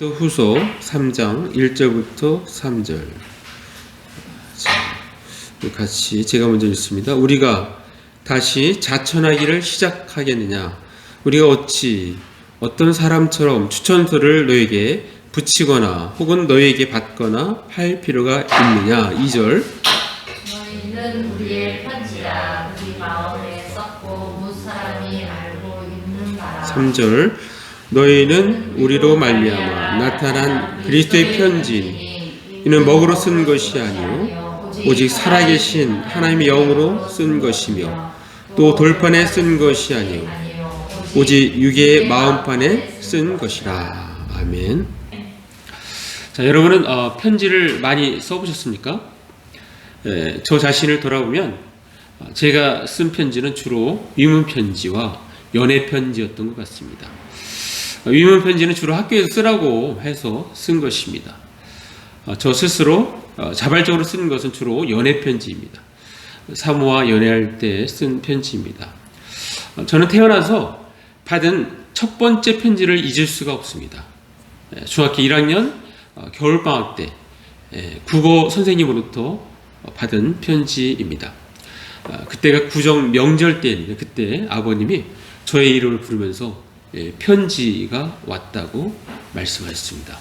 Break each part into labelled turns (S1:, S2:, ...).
S1: 후서 3장 1절부터 3절 같이 제가 먼저 읽습니다. 우리가 다시 자천하기를 시작하겠느냐? 우리가 어찌 어떤 사람처럼 추천서를 너에게 붙이거나 혹은 너에게 받거나 할 필요가 있느냐? 2절
S2: 너희는 우리의 편지라 우리 마음에 썼고 무사람이 알고 있는 바라.
S1: 3절 너희는 우리로 말미암아 나타난 그리스도의 편지니 이는 먹으로 쓴 것이 아니요 오직 살아계신 하나님의 영으로 쓴 것이며 또 돌판에 쓴 것이 아니요 오직 육의 마음판에 쓴 것이라. 아멘. 자, 여러분은 편지를 많이 써보셨습니까? 저 자신을 돌아보면 제가 쓴 편지는 주로 위문 편지와 연애 편지였던 것 같습니다. 위문 편지는 주로 학교에서 쓰라고 해서 쓴 것입니다. 저 스스로 자발적으로 쓰는 것은 주로 연애 편지입니다. 사모와 연애할 때 쓴 편지입니다. 저는 태어나서 받은 첫 번째 편지를 잊을 수가 없습니다. 중학교 1학년 겨울방학 때 국어 선생님으로부터 받은 편지입니다. 그때가 구정 명절 때였는데 그때 아버님이 저의 이름을 부르면서 편지가 왔다고 말씀하셨습니다.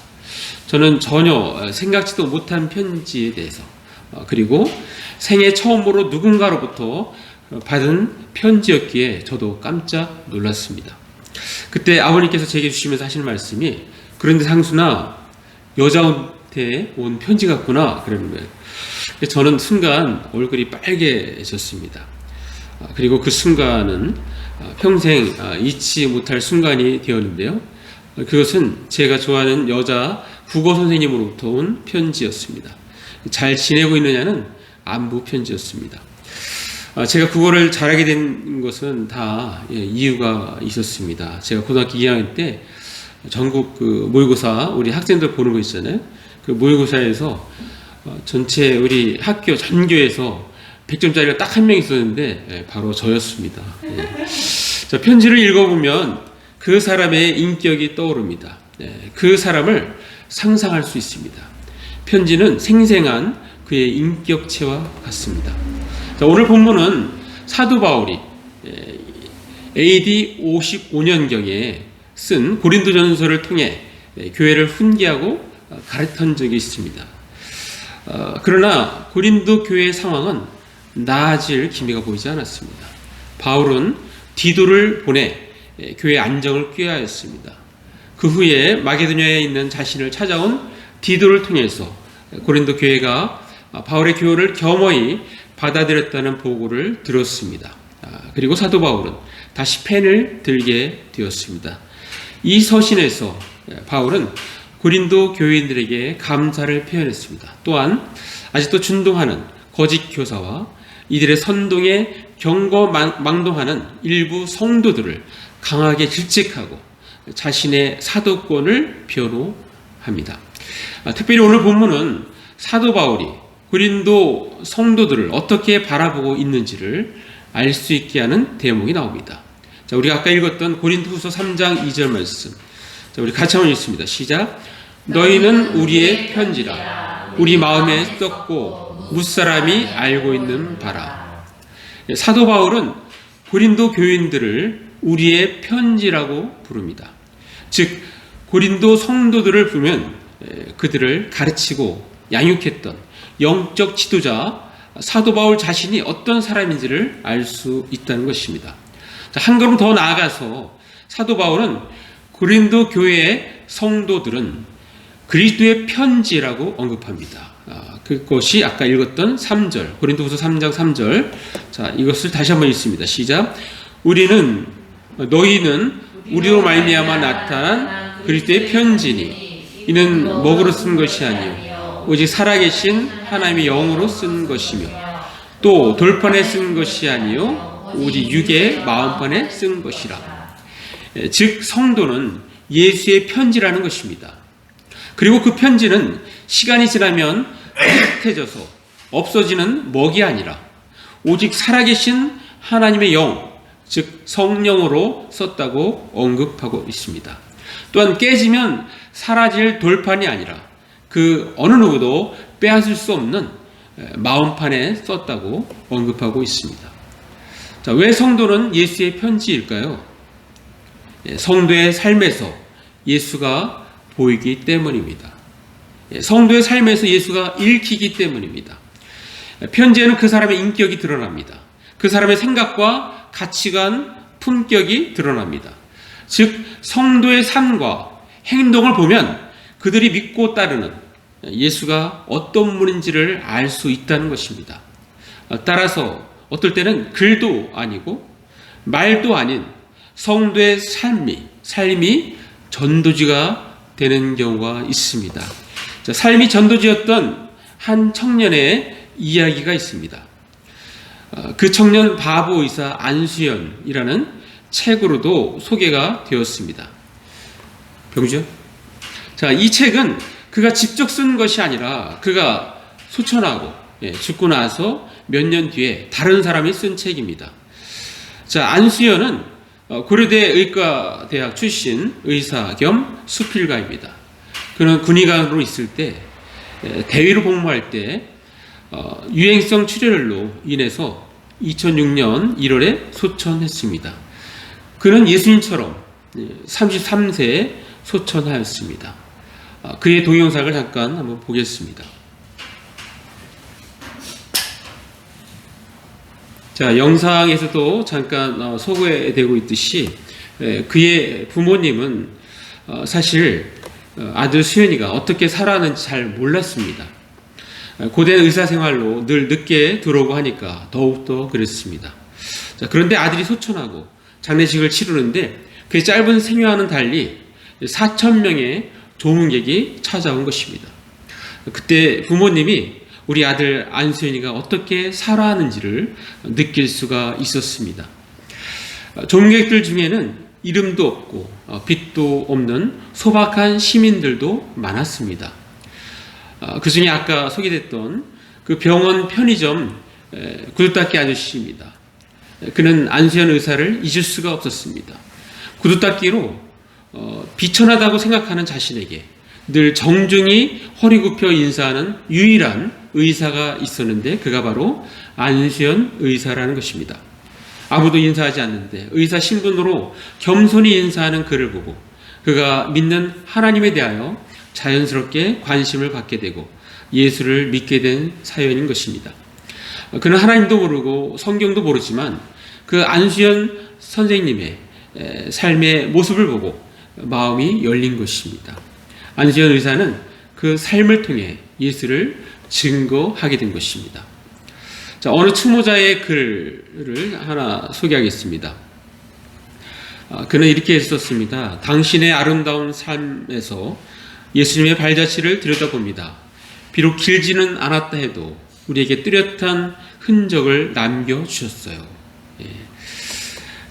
S1: 저는 전혀 생각지도 못한 편지에 대해서 그리고 생애 처음으로 누군가로부터 받은 편지였기에 저도 깜짝 놀랐습니다. 그때 아버님께서 제게 주시면서 하시는 말씀이 그런데 상순아 여자한테 온 편지 같구나 그러는 거예요. 저는 순간 얼굴이 빨개졌습니다. 그리고 그 순간은 평생 잊지 못할 순간이 되었는데요. 그것은 제가 좋아하는 여자 국어 선생님으로부터 온 편지였습니다. 잘 지내고 있느냐는 안부 편지였습니다. 제가 국어를 잘하게 된 것은 다 이유가 있었습니다. 제가 고등학교 2학년 때 전국 모의고사 우리 학생들 보는 거 있잖아요. 그 모의고사에서 전체 우리 학교 전교에서 100점짜리가 딱 한 명 있었는데 바로 저였습니다. 자, 편지를 읽어보면 그 사람의 인격이 떠오릅니다. 그 사람을 상상할 수 있습니다. 편지는 생생한 그의 인격체와 같습니다. 자, 오늘 본문은 사도 바울이 AD 55년경에 쓴 고린도전서를 통해 교회를 훈계하고 가르친 적이 있습니다. 그러나 고린도 교회의 상황은 나아질 기미가 보이지 않았습니다. 바울은 디도를 보내 교회 안정을 꾀하였습니다. 그 후에 마게도냐에 있는 자신을 찾아온 디도를 통해서 고린도 교회가 바울의 교훈을 겸허히 받아들였다는 보고를 들었습니다. 그리고 사도 바울은 다시 펜을 들게 되었습니다. 이 서신에서 바울은 고린도 교인들에게 감사를 표현했습니다. 또한 아직도 준동하는 거짓 교사와 이들의 선동에 경거망동하는 일부 성도들을 강하게 질책하고 자신의 사도권을 변호합니다. 특별히 오늘 본문은 사도 바울이 고린도 성도들을 어떻게 바라보고 있는지를 알 수 있게 하는 대목이 나옵니다. 자, 우리가 아까 읽었던 고린도후서 3장 2절 말씀. 자, 우리 같이 한번 읽습니다. 시작. 너희는 우리의 편지라 우리 마음에 썼고 무사람이 알고 있는 바라. 사도 바울은 고린도 교인들을 우리의 편지라고 부릅니다. 즉 고린도 성도들을 보면 그들을 가르치고 양육했던 영적 지도자 사도 바울 자신이 어떤 사람인지를 알 수 있다는 것입니다. 한 걸음 더 나아가서 사도 바울은 고린도 교회의 성도들은 그리스도의 편지라고 언급합니다. 그것이 아까 읽었던 3절, 고린도후서 3장 3절. 자, 이것을 다시 한번 읽습니다. 시작. 너희는 우리로 말미암아 나타난 그리스도의 편지니 이는 먹으로 쓴 것이 아니요 오직 살아계신 하나님의 영으로 쓴 것이며 또 돌판에 쓴 것이 아니요 오직 육의 마음판에 쓴 것이라. 즉 성도는 예수의 편지라는 것입니다. 그리고 그 편지는 시간이 지나면 흐릿해져서 없어지는 먹이 아니라 오직 살아계신 하나님의 영, 즉 성령으로 썼다고 언급하고 있습니다. 또한 깨지면 사라질 돌판이 아니라 그 어느 누구도 빼앗을 수 없는 마음판에 썼다고 언급하고 있습니다. 자, 왜 성도는 예수의 편지일까요? 성도의 삶에서 예수가 보이기 때문입니다. 성도의 삶에서 예수가 읽히기 때문입니다. 편지에는 그 사람의 인격이 드러납니다. 그 사람의 생각과 가치관, 품격이 드러납니다. 즉 성도의 삶과 행동을 보면 그들이 믿고 따르는 예수가 어떤 분인지를 알 수 있다는 것입니다. 따라서 어떨 때는 글도 아니고 말도 아닌 성도의 삶이 전도지가 되는 경우가 있습니다. 자, 삶이 전도지였던 한 청년의 이야기가 있습니다. 그 청년 바보 의사 안수연이라는 책으로도 소개가 되었습니다. 병주요? 자, 이 책은 그가 직접 쓴 것이 아니라 그가 소천하고 죽고 나서 몇 년 뒤에 다른 사람이 쓴 책입니다. 자, 안수연은 고려대 의과대학 출신 의사 겸 수필가입니다. 그는 군의관으로 있을 때 대위로 복무할 때 유행성 출혈로 인해서 2006년 1월에 소천했습니다. 그는 예수님처럼 33세에 소천하였습니다. 그의 동영상을 잠깐 한번 보겠습니다. 자, 영상에서도 잠깐 소개되고 있듯이 그의 부모님은 사실 아들 수연이가 어떻게 살아가는지 잘 몰랐습니다. 고된 의사생활로 늘 늦게 들어오고 하니까 더욱더 그랬습니다. 자, 그런데 아들이 소천하고 장례식을 치르는데 그의 짧은 생애와는 달리 4,000명의 조문객이 찾아온 것입니다. 그때 부모님이 우리 아들 안수연이가 어떻게 살아가는지를 느낄 수가 있었습니다. 조문객들 중에는 이름도 없고 빛도 없는 소박한 시민들도 많았습니다. 그 중에 아까 소개됐던 그 병원 편의점 구두닦이 아저씨입니다. 그는 안수연 의사를 잊을 수가 없었습니다. 구두닦이로 비천하다고 생각하는 자신에게 늘 정중히 허리 굽혀 인사하는 유일한 의사가 있었는데 그가 바로 안수연 의사라는 것입니다. 아무도 인사하지 않는데 의사 신분으로 겸손히 인사하는 그를 보고 그가 믿는 하나님에 대하여 자연스럽게 관심을 갖게 되고 예수를 믿게 된 사연인 것입니다. 그는 하나님도 모르고 성경도 모르지만 그 안수연 선생님의 삶의 모습을 보고 마음이 열린 것입니다. 안수연 의사는 그 삶을 통해 예수를 증거하게 된 것입니다. 자, 어느 추모자의 글을 하나 소개하겠습니다. 그는 이렇게 썼습니다. 당신의 아름다운 삶에서 예수님의 발자취를 들여다봅니다. 비록 길지는 않았다 해도 우리에게 뚜렷한 흔적을 남겨주셨어요.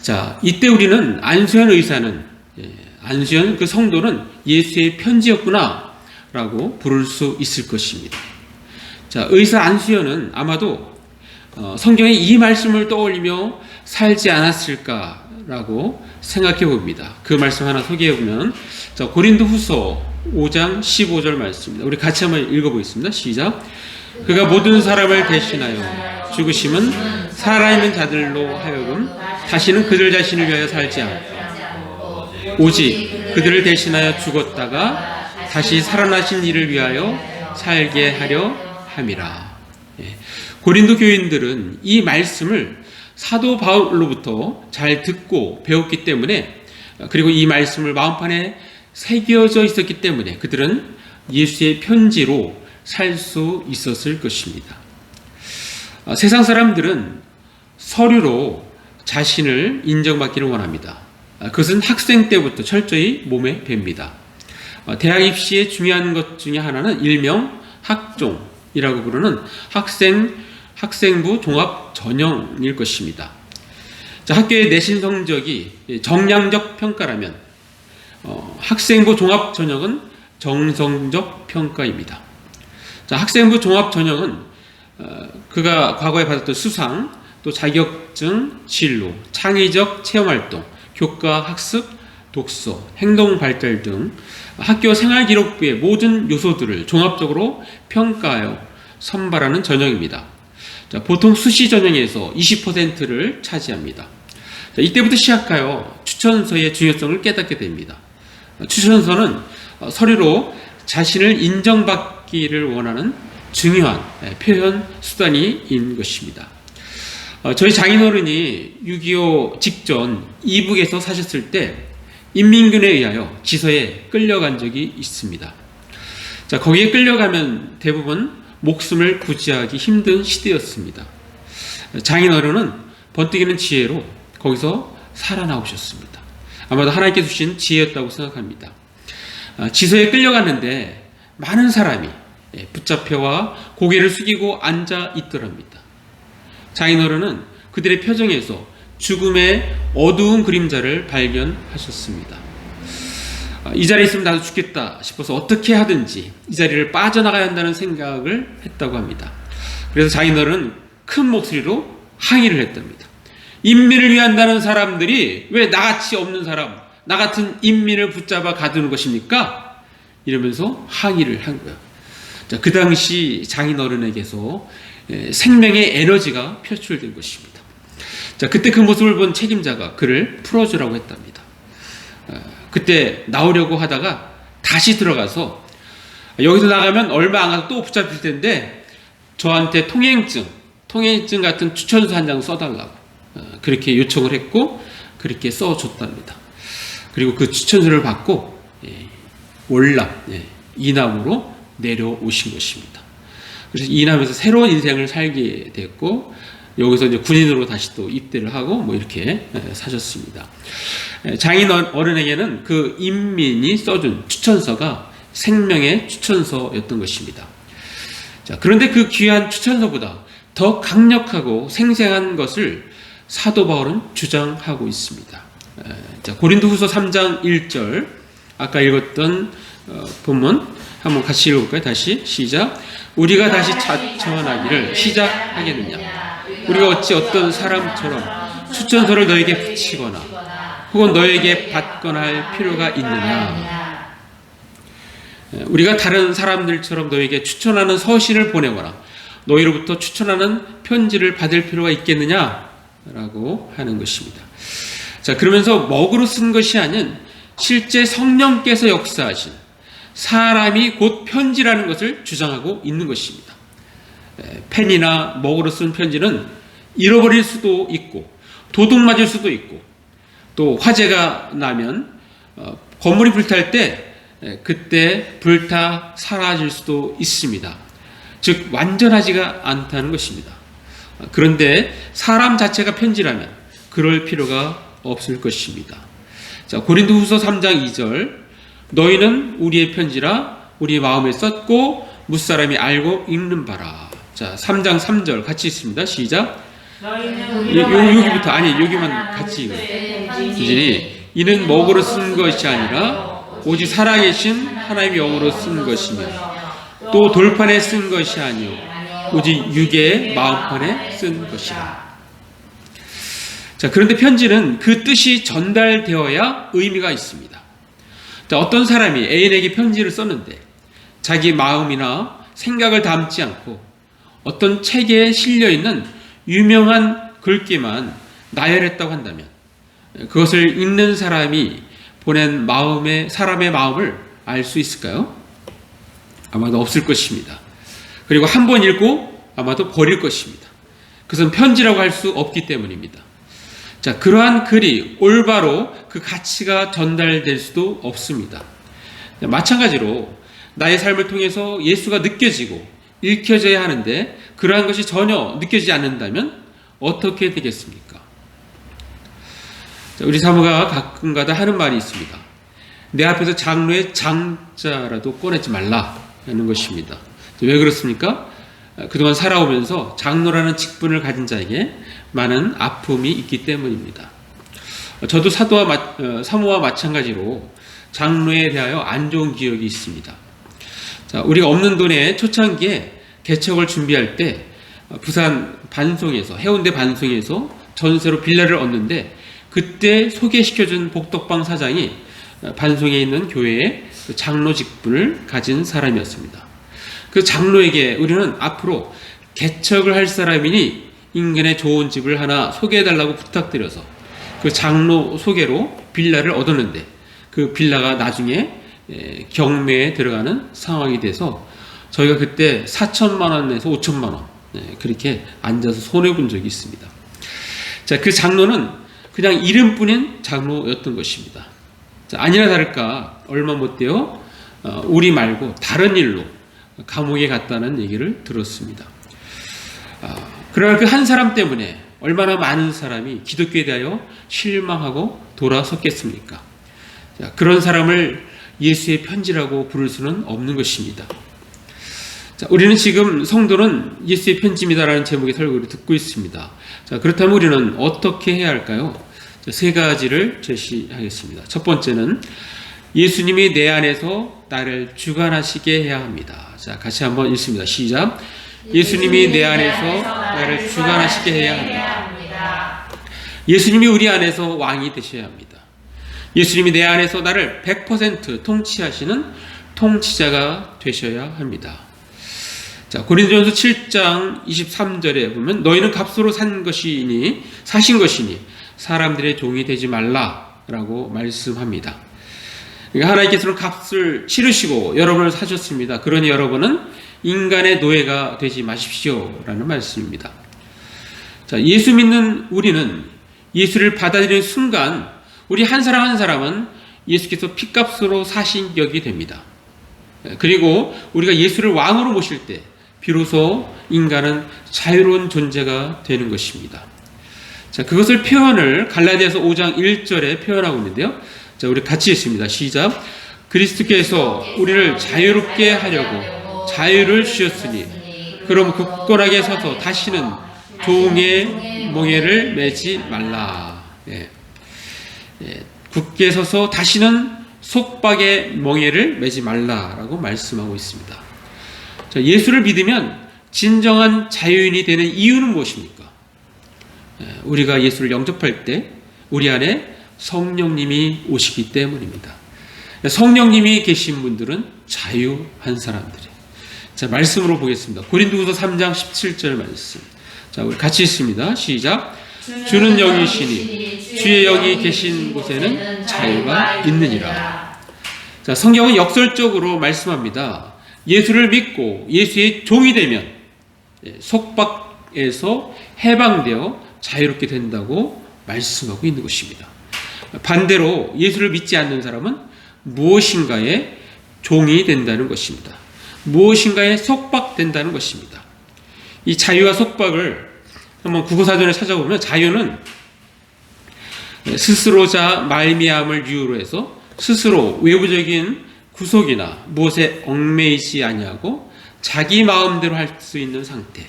S1: 자, 이때 우리는 안수연 의사는 안수연 그 성도는 예수의 편지였구나 라고 부를 수 있을 것입니다. 자, 의사 안수연은 아마도 성경의 이 말씀을 떠올리며 살지 않았을까라고 생각해 봅니다. 그 말씀 하나 소개해 보면, 자, 고린도후서 5장 15절 말씀입니다. 우리 같이 한번 읽어보겠습니다. 시작. 그가 모든 사람을 대신하여 죽으심은 살아있는 자들로 하여금 다시는 그들 자신을 위하여 살지 않고 오직 그들을 대신하여 죽었다가 다시 살아나신 이를 위하여 살게 하려 함이라. 고린도 교인들은 이 말씀을 사도 바울로부터 잘 듣고 배웠기 때문에, 그리고 이 말씀을 마음판에 새겨져 있었기 때문에 그들은 예수의 편지로 살 수 있었을 것입니다. 세상 사람들은 서류로 자신을 인정받기를 원합니다. 그것은 학생 때부터 철저히 몸에 뵭니다. 대학 입시에 중요한 것 중에 하나는 일명 학종이라고 부르는 학생부 종합 전형일 것입니다. 자, 학교의 내신 성적이 정량적 평가라면 학생부 종합 전형은 정성적 평가입니다. 자, 학생부 종합 전형은 그가 과거에 받았던 수상, 또 자격증, 진로, 창의적 체험활동, 교과, 학습, 독서, 행동 발달 등 학교 생활기록부의 모든 요소들을 종합적으로 평가하여 선발하는 전형입니다. 자, 보통 수시 전형에서 20%를 차지합니다. 자, 이때부터 시작하여 추천서의 중요성을 깨닫게 됩니다. 추천서는 서류로 자신을 인정받기를 원하는 중요한 표현 수단인 것입니다. 저희 장인어른이 6.25 직전 이북에서 사셨을 때 인민군에 의하여 지서에 끌려간 적이 있습니다. 자, 거기에 끌려가면 대부분 목숨을 구제하기 힘든 시대였습니다. 장인어른은 번뜩이는 지혜로 거기서 살아나오셨습니다. 아마도 하나님께서 주신 지혜였다고 생각합니다. 지서에 끌려갔는데 많은 사람이 붙잡혀와 고개를 숙이고 앉아 있더랍니다. 장인어른은 그들의 표정에서 죽음의 어두운 그림자를 발견하셨습니다. 이 자리에 있으면 나도 죽겠다 싶어서 어떻게 하든지 이 자리를 빠져나가야 한다는 생각을 했다고 합니다. 그래서 장인어른은 큰 목소리로 항의를 했답니다. 인민을 위한다는 사람들이 왜 나같이 없는 사람, 나 같은 인민을 붙잡아 가두는 것입니까? 이러면서 항의를 한 거예요. 자, 그 당시 장인어른에게서 생명의 에너지가 표출된 것입니다. 자, 그때 그 모습을 본 책임자가 그를 풀어주라고 했답니다. 그때 나오려고 하다가 다시 들어가서 여기서 나가면 얼마 안 가서 또 붙잡힐 텐데 저한테 통행증 같은 추천서 한 장 써달라고 그렇게 요청을 했고 그렇게 써줬답니다. 그리고 그 추천서를 받고 월남, 이남으로 내려오신 것입니다. 그래서 이남에서 새로운 인생을 살게 됐고 여기서 이제 군인으로 다시 또 입대를 하고 뭐 이렇게 사셨습니다. 장인 어른에게는 그 인민이 써준 추천서가 생명의 추천서였던 것입니다. 자, 그런데 그 귀한 추천서보다 더 강력하고 생생한 것을 사도 바울은 주장하고 있습니다. 자, 고린도후서 3장 1절 아까 읽었던 본문 한번 같이 읽어볼까요? 다시 시작. 우리가 다시 자청하기를 시작하겠느냐? 우리가 어찌 어떤 사람처럼 추천서를 너에게 붙이거나 혹은 너에게 받거나 할 필요가 있느냐? 우리가 다른 사람들처럼 너에게 추천하는 서신을 보내거나 너희로부터 추천하는 편지를 받을 필요가 있겠느냐? 라고 하는 것입니다. 자, 그러면서 먹으로 쓴 것이 아닌 실제 성령께서 역사하신 사람이 곧 편지라는 것을 주장하고 있는 것입니다. 펜이나 먹으로 쓴 편지는 잃어버릴 수도 있고 도둑 맞을 수도 있고 또 화재가 나면 건물이 불탈 때 그때 불타 사라질 수도 있습니다. 즉 완전하지가 않다는 것입니다. 그런데 사람 자체가 편지라면 그럴 필요가 없을 것입니다. 자, 고린도후서 3장 2절 너희는 우리의 편지라 우리 마음에 썼고 무사람이 알고 읽는 바라. 자, 3장 3절 같이 있습니다. 시작. 여기부터 여기만 같이 읽어요. 이는 먹으로 쓴 것이 아니라 오직 살아계신 하나님의 영으로 쓴 것이며 또 돌판에 쓴 것이 아니요 오직 육의 마음판에 쓴 것이라. 자, 그런데 편지는 그 뜻이 전달되어야 의미가 있습니다. 자, 어떤 사람이 애인에게 편지를 썼는데 자기 마음이나 생각을 담지 않고 어떤 책에 실려있는 유명한 글귀만 나열했다고 한다면 그것을 읽는 사람이 보낸 사람의 마음을 알 수 있을까요? 아마도 없을 것입니다. 그리고 한 번 읽고 아마도 버릴 것입니다. 그것은 편지라고 할 수 없기 때문입니다. 자, 그러한 글이 올바로 그 가치가 전달될 수도 없습니다. 마찬가지로 나의 삶을 통해서 예수가 느껴지고 읽혀져야 하는데 그러한 것이 전혀 느껴지지 않는다면 어떻게 되겠습니까? 자, 우리 사모가 가끔가다 하는 말이 있습니다. 내 앞에서 장로의 장자라도 꺼내지 말라 하는 것입니다. 왜 그렇습니까? 그동안 살아오면서 장로라는 직분을 가진 자에게 많은 아픔이 있기 때문입니다. 저도 사모와 마찬가지로 장로에 대하여 안 좋은 기억이 있습니다. 자, 우리가 없는 돈에 초창기에 개척을 준비할 때 부산 반송에서 해운대 반송에서 전세로 빌라를 얻는데 그때 소개시켜준 복덕방 사장이 반송에 있는 교회의 장로 직분을 가진 사람이었습니다. 그 장로에게 우리는 앞으로 개척을 할 사람이니 인근에 좋은 집을 하나 소개해달라고 부탁드려서 그 장로 소개로 빌라를 얻었는데 그 빌라가 나중에 경매에 들어가는 상황이 돼서 저희가 그때 4천만 원에서 5천만 원 그렇게 앉아서 손해본 적이 있습니다. 자, 그 장로는 그냥 이름뿐인 장로였던 것입니다. 자, 아니나 다를까 얼마 못 되어 우리 말고 다른 일로 감옥에 갔다는 얘기를 들었습니다. 그러나 그 한 사람 때문에 얼마나 많은 사람이 기독교에 대하여 실망하고 돌아섰겠습니까? 자, 그런 사람을 예수의 편지라고 부를 수는 없는 것입니다. 자, 우리는 지금 성도는 예수의 편지입니다라는 제목의 설교를 듣고 있습니다. 자, 그렇다면 우리는 어떻게 해야 할까요? 자, 세 가지를 제시하겠습니다. 첫 번째는 예수님이 내 안에서 나를 주관하시게 해야 합니다. 자, 같이 한번 읽습니다. 시작. 예수님이 내 안에서 나를 주관하시게 해야 합니다. 예수님이 우리 안에서 왕이 되셔야 합니다. 예수님이 내 안에서 나를 100% 통치하시는 통치자가 되셔야 합니다. 자, 고린도전서 7장 23절에 보면 너희는 값으로 사신 것이니 사람들의 종이 되지 말라라고 말씀합니다. 그러니까 하나님께서는 값을 치르시고 여러분을 사셨습니다. 그러니 여러분은 인간의 노예가 되지 마십시오라는 말씀입니다. 자, 예수 믿는 우리는 예수를 받아들이는 순간 우리 한 사람 한 사람은 예수께서 피값으로 사신 격이 됩니다. 그리고 우리가 예수를 왕으로 모실 때 비로소 인간은 자유로운 존재가 되는 것입니다. 자, 그것을 표현을 갈라디아서 5장 1절에 표현하고 있는데요. 자, 우리 같이 읽습니다. 시작. 그리스도께서 우리를 자유롭게 하려고 자유를 주셨으니 그럼 굳건하게 서서 다시는 종의 멍에를 매지 말라. 굳게 서서 다시는 속박의 멍에를 매지 말라라고 말씀하고 있습니다. 자, 예수를 믿으면 진정한 자유인이 되는 이유는 무엇입니까? 우리가 예수를 영접할 때 우리 안에 성령님이 오시기 때문입니다. 성령님이 계신 분들은 자유한 사람들이에요. 자, 말씀으로 보겠습니다. 고린도후서 3장 17절 말씀. 자, 우리 같이 읽습니다. 시작. 주는 영이시니 주의 영이 계신 곳에는 자유가 있느니라. 자, 성경은 역설적으로 말씀합니다. 예수를 믿고 예수의 종이 되면 속박에서 해방되어 자유롭게 된다고 말씀하고 있는 것입니다. 반대로 예수를 믿지 않는 사람은 무엇인가의 종이 된다는 것입니다. 무엇인가에 속박된다는 것입니다. 이 자유와 속박을 한번 국어사전에 찾아보면 자유는 스스로자 말미암을 이유로 해서 스스로 외부적인 구속이나 무엇에 얽매이지 아니하고 자기 마음대로 할 수 있는 상태,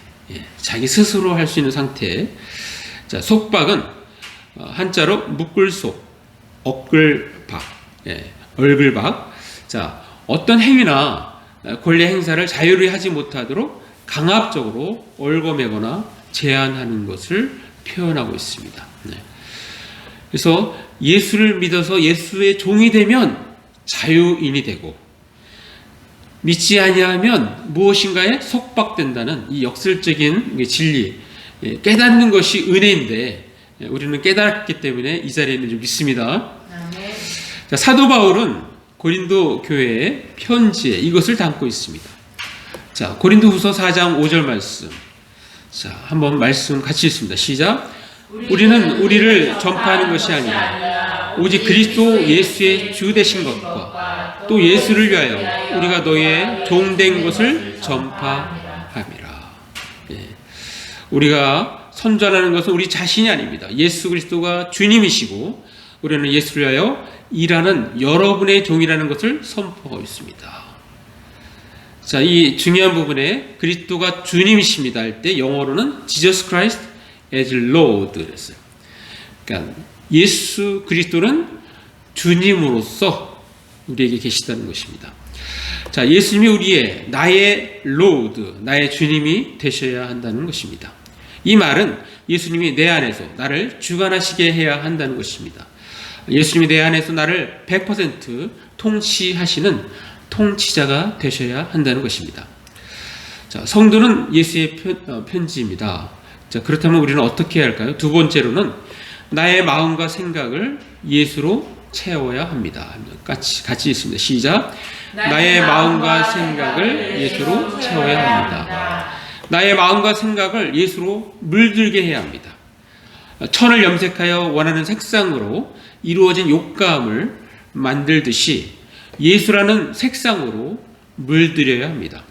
S1: 자기 스스로 할 수 있는 상태. 자, 속박은 한자로 묶을속, 엇글박, 얼글박. 자, 어떤 행위나 권리 행사를 자유로이 하지 못하도록 강압적으로 얽어매거나 제한하는 것을 표현하고 있습니다. 그래서 예수를 믿어서 예수의 종이 되면 자유인이 되고 믿지 아니하면 무엇인가에 속박된다는 이 역설적인 진리, 깨닫는 것이 은혜인데 우리는 깨달았기 때문에 이 자리에 있는 줄 믿습니다. 자, 사도 바울은 고린도 교회의 편지에 이것을 담고 있습니다. 자, 고린도후서 4장 5절 말씀. 자, 한번 말씀 같이 읽습니다. 시작. 우리는 우리를 전파하는 것이 아니라 오직 그리스도 예수의 주 되신 것과 또 예수를 위하여 우리가 너희의 종된 것을 전파함이라. 우리가 선전하는 것은 우리 자신이 아닙니다. 예수 그리스도가 주님이시고 우리는 예수를 위하여 일하는 여러분의 종이라는 것을 선포하고 있습니다. 자, 이 중요한 부분에 그리스도가 주님이십니다 할 때 영어로는 Jesus Christ as Lord 그랬어요. 그러니까 예수 그리스도는 주님으로서 우리에게 계시다는 것입니다. 자, 예수님이 나의 Lord, 나의 주님이 되셔야 한다는 것입니다. 이 말은 예수님이 내 안에서 나를 주관하시게 해야 한다는 것입니다. 예수님이 내 안에서 나를 100% 통치하시는 통치자가 되셔야 한다는 것입니다. 자, 성도는 예수의 편지입니다. 자, 그렇다면 우리는 어떻게 해야 할까요? 두 번째로는 나의 마음과 생각을 예수로 채워야 합니다. 같이 있습니다. 시작. 나의 마음과 생각을 예수로 채워야 합니다. 나의 마음과 생각을 예수로 물들게 해야 합니다. 천을 염색하여 원하는 색상으로 이루어진 욕감을 만들듯이 예수라는 색상으로 물들여야 합니다.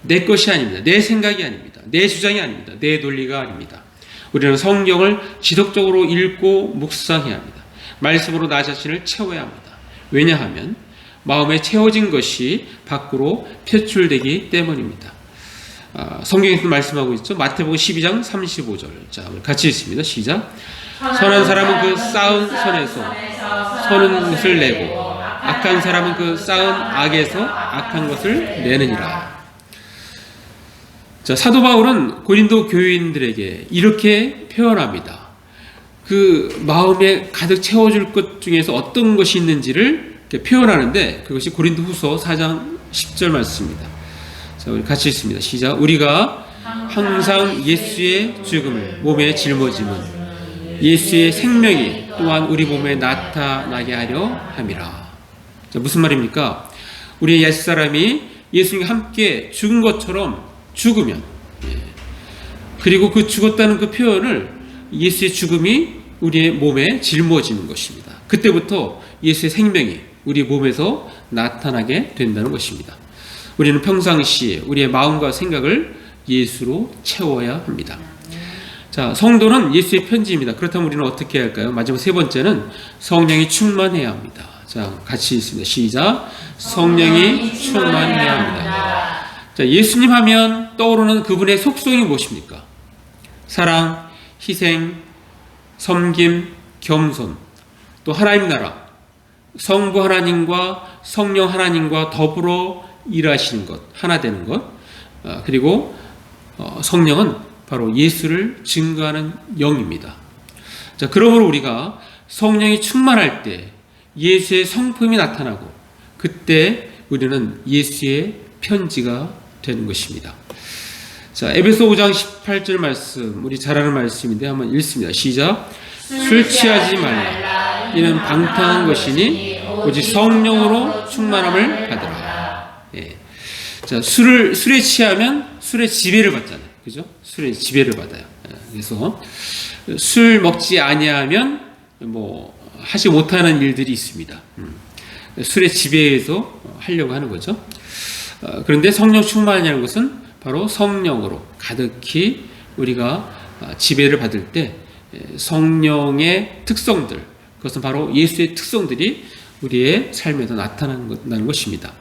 S1: 내 것이 아닙니다. 내 생각이 아닙니다. 내 주장이 아닙니다. 내 논리가 아닙니다. 우리는 성경을 지속적으로 읽고 묵상해야 합니다. 말씀으로 나 자신을 채워야 합니다. 왜냐하면 마음에 채워진 것이 밖으로 표출되기 때문입니다. 성경에서 말씀하고 있죠. 마태복음 12장 35절. 자, 우리 같이 읽습니다. 시작. 선한 사람은 그 쌓은 선에서 선한 것을 내고 악한 사람은 그 쌓은 악에서 악한 것을 내느니라. 자, 사도 바울은 고린도 교인들에게 이렇게 표현합니다. 그 마음에 가득 채워줄 것 중에서 어떤 것이 있는지를 이렇게 표현하는데 그것이 고린도 후서 4장 10절 말씀입니다. 자, 우리 같이 읽습니다. 시작. 우리가 항상 예수의 죽음을 몸에 짊어지면 예수의 생명이 또한 우리 몸에 나타나게 하려 함이라. 자, 무슨 말입니까? 우리의 옛사람이 예수님과 함께 죽은 것처럼 죽으면, 그리고 그 죽었다는 그 표현을 예수의 죽음이 우리의 몸에 짊어지는 것입니다. 그때부터 예수의 생명이 우리 몸에서 나타나게 된다는 것입니다. 우리는 평상시에 우리의 마음과 생각을 예수로 채워야 합니다. 자, 성도는 예수의 편지입니다. 그렇다면 우리는 어떻게 해야 할까요? 마지막 세 번째는 성령이 충만해야 합니다. 자, 같이 읽습니다. 시작. 성령이 충만해야 합니다. 자, 예수님 하면 떠오르는 그분의 속성이 무엇입니까? 사랑, 희생, 섬김, 겸손, 또 하나님 나라, 성부 하나님과 성령 하나님과 더불어 일하시는 것, 하나 되는 것, 그리고 성령은 바로 예수를 증거하는 영입니다. 자, 그러므로 우리가 성령이 충만할 때 예수의 성품이 나타나고 그때 우리는 예수의 편지가 되는 것입니다. 자, 에베소 5장 18절 말씀, 우리 잘 아는 말씀인데 한번 읽습니다. 시작. 술 취하지 말라. 이는 방탕한 것이니 오직 성령으로 충만함을 받으라. 예. 자, 술에 취하면 술의 지배를 받잖아요. 그죠? 술의 지배를 받아요. 예. 그래서 술 먹지 아니하면 하지 못하는 일들이 있습니다. 술의 지배에서 하려고 하는 거죠. 그런데 성령 충만이라는 것은 바로 성령으로 가득히 우리가 지배를 받을 때 성령의 특성들, 그것은 바로 예수의 특성들이 우리의 삶에서 나타나는 것입니다.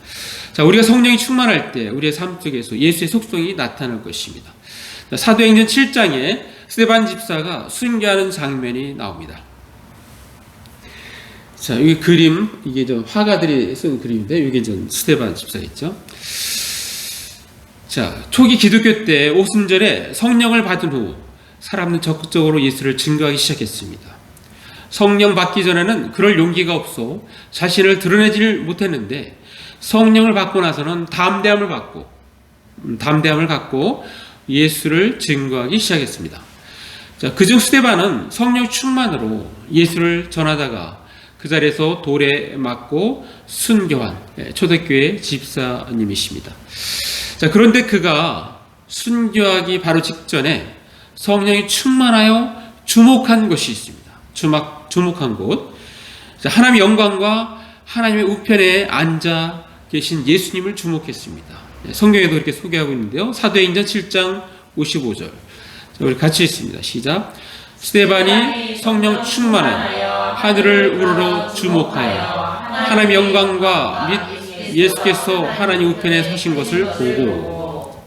S1: 자, 우리가 성령이 충만할 때 우리의 삶 속에서 예수의 속성이 나타날 것입니다. 자, 사도행전 7장에 스데반 집사가 순교하는 장면이 나옵니다. 자, 이 그림, 이게 좀 화가들이 쓴 그림인데, 이게 좀 스데반 집사겠죠. 자, 초기 기독교 때 오순절에 성령을 받은 후 사람은 적극적으로 예수를 증거하기 시작했습니다. 성령 받기 전에는 그럴 용기가 없어 자신을 드러내질 못했는데 성령을 받고 나서는 담대함을 갖고 예수를 증거하기 시작했습니다. 자, 그중 스데반은 성령 충만으로 예수를 전하다가 그 자리에서 돌에 맞고 순교한 초대교회 집사님이십니다. 자, 그런데 그가 순교하기 바로 직전에 성령이 충만하여 주목한 것이 있습니다. 주목한 곳. 자, 하나님의 영광과 하나님의 우편에 앉아 계신 예수님을 주목했습니다. 성경에도 이렇게 소개하고 있는데요. 사도행전 7장 55절. 자, 우리 같이 읽습니다. 시작. 스데반이 성령 충만하여 하늘을 우러러 주목하여 하나님의 영광과 및 예수께서 하나님 우편에 서신 것을 보고,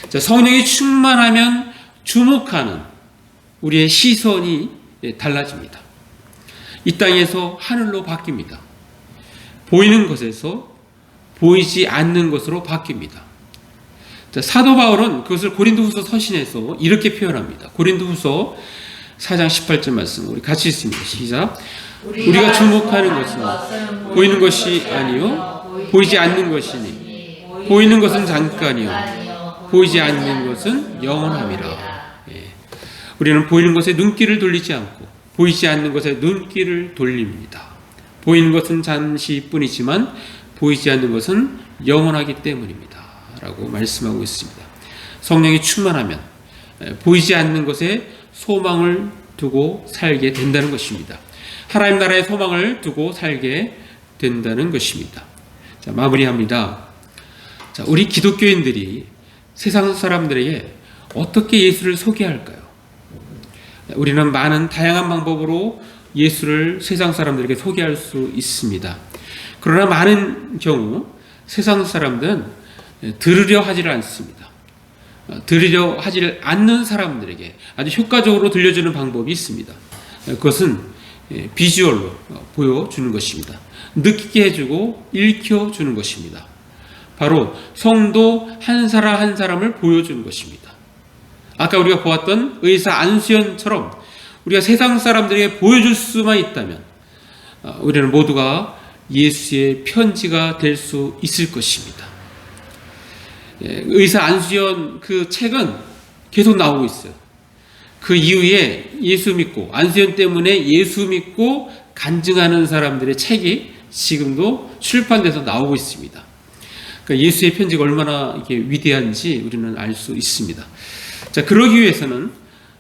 S1: 자, 성령이 충만하면 주목하는 우리의 시선이 달라집니다. 이 땅에서 하늘로 바뀝니다. 보이는 것에서 보이지 않는 것으로 바뀝니다. 자, 사도 바울은 그것을 고린도후서 서신에서 이렇게 표현합니다. 고린도후서 4장 18절 말씀 우리 같이 읽습니다. 시작. 우리가 주목하는 것은 보이는 것이 아니요 보이지 않는 것이니 보이는 것은 잠깐이요 보이지 않는 것은 영원함이라. 예. 우리는 보이는 것에 눈길을 돌리지 않고 보이지 않는 것에 눈길을 돌립니다. 보이는 것은 잠시뿐이지만 보이지 않는 것은 영원하기 때문입니다. 라고 말씀하고 있습니다. 성령이 충만하면 보이지 않는 것에 소망을 두고 살게 된다는 것입니다. 하나님 나라의 소망을 두고 살게 된다는 것입니다. 자, 마무리합니다. 자, 우리 기독교인들이 세상 사람들에게 어떻게 예수를 소개할까요? 우리는 많은 다양한 방법으로 예수를 세상 사람들에게 소개할 수 있습니다. 그러나 많은 경우 세상 사람들은 들으려 하지를 않습니다. 들으려 하지를 않는 사람들에게 아주 효과적으로 들려주는 방법이 있습니다. 그것은 비주얼로 보여주는 것입니다. 느끼게 해주고 읽혀주는 것입니다. 바로 성도 한 사람 한 사람을 보여주는 것입니다. 아까 우리가 보았던 의사 안수연처럼 우리가 세상 사람들에게 보여줄 수만 있다면 우리는 모두가 예수의 편지가 될 수 있을 것입니다. 의사 안수연 그 책은 계속 나오고 있어요. 그 이후에 예수 믿고 안수연 때문에 예수 믿고 간증하는 사람들의 책이 지금도 출판돼서 나오고 있습니다. 그러니까 예수의 편지가 얼마나 이게 위대한지 우리는 알 수 있습니다. 자, 그러기 위해서는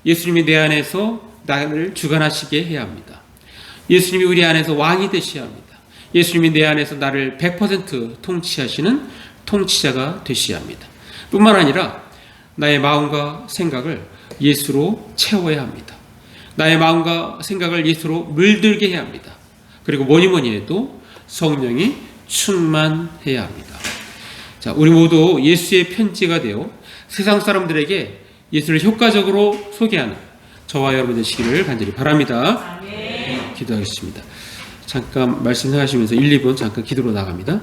S1: 예수님이 내 안에서 나를 주관하시게 해야 합니다. 예수님이 우리 안에서 왕이 되셔야 합니다. 예수님이 내 안에서 나를 100% 통치하시는 통치자가 되셔야 합니다. 뿐만 아니라 나의 마음과 생각을 예수로 채워야 합니다. 나의 마음과 생각을 예수로 물들게 해야 합니다. 그리고 뭐니 해도 성령이 충만해야 합니다. 자, 우리 모두 예수의 편지가 되어 세상 사람들에게 예수를 효과적으로 소개하는 저와 여러분 되시기를 간절히 바랍니다. 기도하겠습니다. 잠깐 말씀 생각하시면서 1, 2분 잠깐 기도로 나갑니다.